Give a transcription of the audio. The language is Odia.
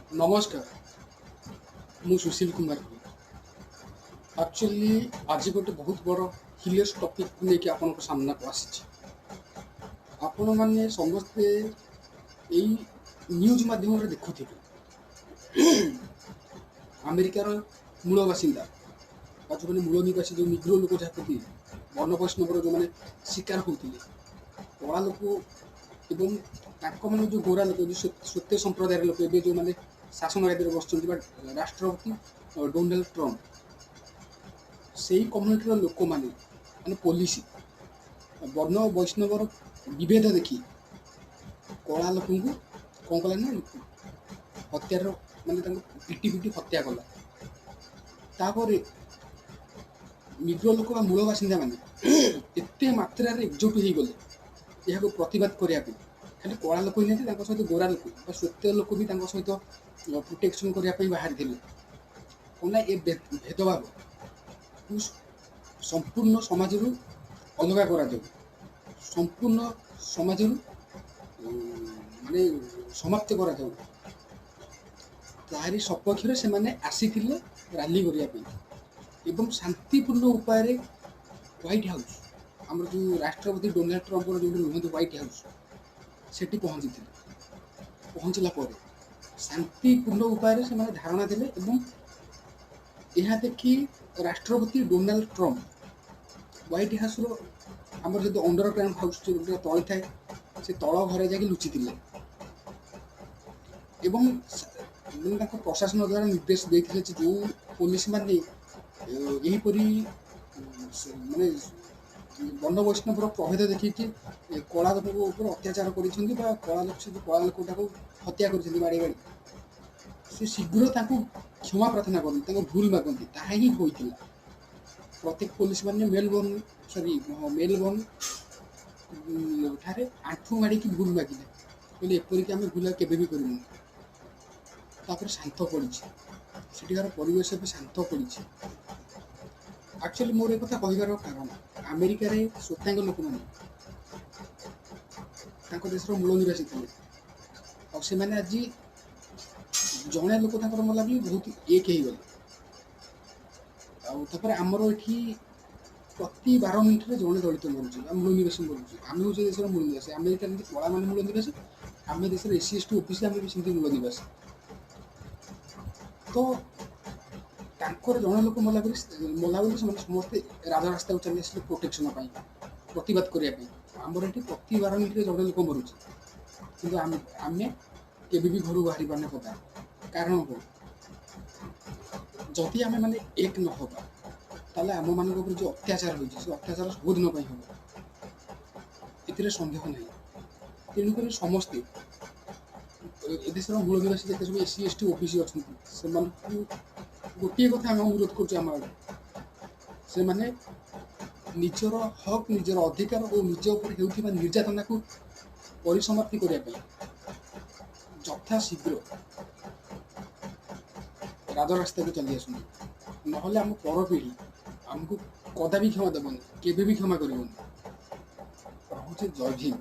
नमस्कार, ମୁଁ ସୁଶୀଲ କୁମାର ଆକ୍ଚୁଆଲି ଆଜି ଗୋଟେ ବହୁତ ବଡ଼ ହିଲିୟସ୍ ଟପିକ୍ ନେଇକି ଆପଣଙ୍କ ସାମ୍ନାକୁ ଆସିଛି। ଆପଣମାନେ ସମସ୍ତେ ଏଇ ନ୍ୟୁଜ୍ ମାଧ୍ୟମରେ ଦେଖୁଥିବେ ଆମେରିକାର ମୂଳ ବାସିନ୍ଦା ବା ଯେଉଁମାନେ ମୂଳ ନିବାସୀ ଯେଉଁ ନିଗ୍ରୋ ଲୋକ ଯାହାକୁ ବନବୈଷ୍ଣବର ଯେଉଁମାନେ ଶିକାର ହେଉଥିଲେ କଳା ଲୋକ ଏବଂ ତାଙ୍କମାନେ ଯେଉଁ ଗୋରା ଲୋକ ଯେଉଁ ସ୍ୱତ୍ୟ ସମ୍ପ୍ରଦାୟର ଲୋକ ଏବେ ଯେଉଁମାନେ ଶାସନ ଗାଦିରେ ବସିଛନ୍ତି ବା ରାଷ୍ଟ୍ରପତି ଡୋନାଲ୍ଡ ଟ୍ରମ୍ପ ସେଇ କମ୍ୟୁନିଟିର ଲୋକମାନେ ମାନେ ପୋଲିସ ବର୍ଣ୍ଣ ବୈଷ୍ଣବର ବିଭେଦ ଦେଖି କଳା ଲୋକଙ୍କୁ କ'ଣ କଲା ନା ହତ୍ୟାର ମାନେ ତାଙ୍କୁ ପିଟି ହତ୍ୟା କଲା। ତାପରେ ନିଗ୍ରୋ ଲୋକ ବା ମୂଳ ବାସିନ୍ଦାମାନେ ଏତେ ମାତ୍ରାରେ ଏକଜୁଟ ହେଇଗଲେ ଏହାକୁ ପ୍ରତିବାଦ କରିବା ପାଇଁ। ଖାଲି କଳା ଲୋକ ହିଁ ନାହାନ୍ତି, ତାଙ୍କ ସହିତ ଗୋରା ଲୋକ ବା ସ୍ୱତ୍ୟ ଲୋକ ବି ତାଙ୍କ ସହିତ ପ୍ରୋଟେକ୍ସନ୍ କରିବା ପାଇଁ ବାହାରିଥିଲେ। କ'ଣ ନା ଏ ଭେଦଭାବକୁ ସମ୍ପୂର୍ଣ୍ଣ ସମାଜରୁ ଅଲଗା କରାଯାଉ, ସମ୍ପୂର୍ଣ୍ଣ ସମାଜରୁ ମାନେ ସମାପ୍ତ କରାଯାଉ, ତାହାରି ସପକ୍ଷରେ ସେମାନେ ଆସିଥିଲେ ରାଲି କରିବା ପାଇଁ ଏବଂ ଶାନ୍ତିପୂର୍ଣ୍ଣ ଉପାୟରେ ହ୍ୱାଇଟ୍ ହାଉସ୍ ଆମର ଯେଉଁ ରାଷ୍ଟ୍ରପତି ଡୋନାଲ୍ଡ ଟ୍ରମ୍ପର ଯେଉଁଠି ରୁହନ୍ତି ହ୍ୱାଇଟ୍ ହାଉସ୍ ସେଠି ପହଞ୍ଚିଥିଲେ। ପହଞ୍ଚିଲା ପରେ ଶାନ୍ତିପୂର୍ଣ୍ଣ ଉପାୟରେ ସେମାନେ ଧାରଣା ଦେଲେ ଏବଂ ଏହା ଦେଖି ରାଷ୍ଟ୍ରପତି ଡୋନାଲ୍ଡ ଟ୍ରମ୍ପ ହ୍ୱାଇଟ୍ ହାଉସ୍ର ଆମର ଯଦି ଅଣ୍ଡରଗ୍ରାଉଣ୍ଡ ହାଉସ୍ ଗୋଟେ ତଳେ ଥାଏ ସେ ତଳ ଘରେ ଯାଇକି ଲୁଚିଥିଲେ ଏବଂ ତାଙ୍କ ପ୍ରଶାସନ ଦ୍ୱାରା ନିର୍ଦ୍ଦେଶ ଦେଇଥିଲେ ଯେ ଯେଉଁ ପୋଲିସମାନେ ଏହିପରି ମାନେ ବନବୈଷ୍ଣବର ପ୍ରଭେଦ ଦେଖିକି କଳା ଲୋକ ଉପରେ ଅତ୍ୟାଚାର କରିଛନ୍ତି ବା କଳା ଲୋକଟାକୁ ହତ୍ୟା କରିଛନ୍ତି ବାଡ଼ି ସେ ଶୀଘ୍ର ତାଙ୍କୁ କ୍ଷମା ପ୍ରାର୍ଥନା କରନ୍ତି, ତାଙ୍କୁ ଭୁଲ ମାଗନ୍ତି। ତାହା ହିଁ ହୋଇଥିଲା। ପ୍ରତ୍ୟେକ ପୋଲିସ ମାନେ ମେଲବର୍ଣ୍ଣ ଠାରେ ଆଣ୍ଠୁ ମାଡ଼ିକି ଭୁଲ ମାଗିଲେ, କହିଲେ ଏପରିକି ଆମେ ଭୁଲ କେବେ ବି କରିବୁନି। ତାପରେ ଶାନ୍ତ ପଡ଼ିଛି, ସେଠିକାର ପରିବେଶ ଏବେ ଶାନ୍ତ ପଡ଼ିଛି। ଆକ୍ଚୁଆଲି ମୋର ଏ କଥା କହିବାର କାରଣ ଆମେରିକାରେ ଶ୍ଵେତାଙ୍ଗ ଲୋକମାନେ ତାଙ୍କ ଦେଶର ମୂଳ ନିବାସୀ ଥିଲେ ଆଉ ସେମାନେ ଆଜି ଜଣେ ଲୋକ ତାଙ୍କର ମଲା ବି ବହୁତ ଏକ ହେଇଗଲେ। ଆଉ ତାପରେ ଆମର ଏଠି ପ୍ରତି 12 ମିନିଟରେ ଜଣେ ଦଳିତ ମରୁଛି ବା ମୂଳ ନିବାସୀ ମରୁଛି। ଆମେ ହେଉଛି ଦେଶର ମୂଳ ନିବାସୀ। ଆମେରିକାରେ ଯେମିତି କଳାମାନେ ମୂଳ ନିବାସୀ, ଆମେ ଦେଶର SC ST OBC ଆମେ ବି ସେମିତି ମୂଳ ନିବାସୀ। ତ ତାଙ୍କର ଜଣେ ଲୋକ ମଲା ବୋଲି ସେମାନେ ସମସ୍ତେ ରାଜରାସ୍ତାକୁ ଚାଲି ଆସିଲେ ପ୍ରୋଟେକ୍ସନ୍ ପାଇଁ, ପ୍ରତିବାଦ କରିବା ପାଇଁ। ଆମର ଏଠି ପ୍ରତି 12 ମିନିଟରେ ଜଣେ ଲୋକ ମରୁଛି, କିନ୍ତୁ ଆମେ କେବେ ବି ଘରୁ ବାହାରି ପାରୁନେ ପଦା। କାରଣ କ'ଣ? ଯଦି ଆମେ ମାନେ ଏକ ନ ହେବା ତାହେଲେ ଆମମାନଙ୍କ ଉପରେ ଯେଉଁ ଅତ୍ୟାଚାର ହେଉଛି ସେ ଅତ୍ୟାଚାର ସବୁଦିନ ପାଇଁ ହେବ, ଏଥିରେ ସନ୍ଦେହ ନାହିଁ। ତେଣୁକରି ସମସ୍ତେ ଏ ଦେଶର ମୂଳ ନିବାସୀ ଯେତେ ସବୁ SC ST OBC ଅଛନ୍ତି ସେମାନଙ୍କୁ ଗୋଟିଏ କଥା ଆମେ ଅନୁରୋଧ କରୁଛୁ ଆମ ଆଡ଼େ, ସେମାନେ ନିଜର ହକ୍, ନିଜର ଅଧିକାର ଓ ନିଜ ଉପରେ ହେଉଥିବା ନିର୍ଯାତନାକୁ ପରିସମାପ୍ତି କରିବା ପାଇଁ ଯଥା ଶୀଘ୍ର ରାଜରାସ୍ତାକୁ ଚାଲି ଆସନ୍ତି। ନହେଲେ ଆମ ପରପିଢ଼ି ଆମକୁ କଦାପି କ୍ଷମା ଦେବନି, କେବେ ବି କ୍ଷମା କରିବନି। ରହୁଛି ଜୟ ଭୀମ।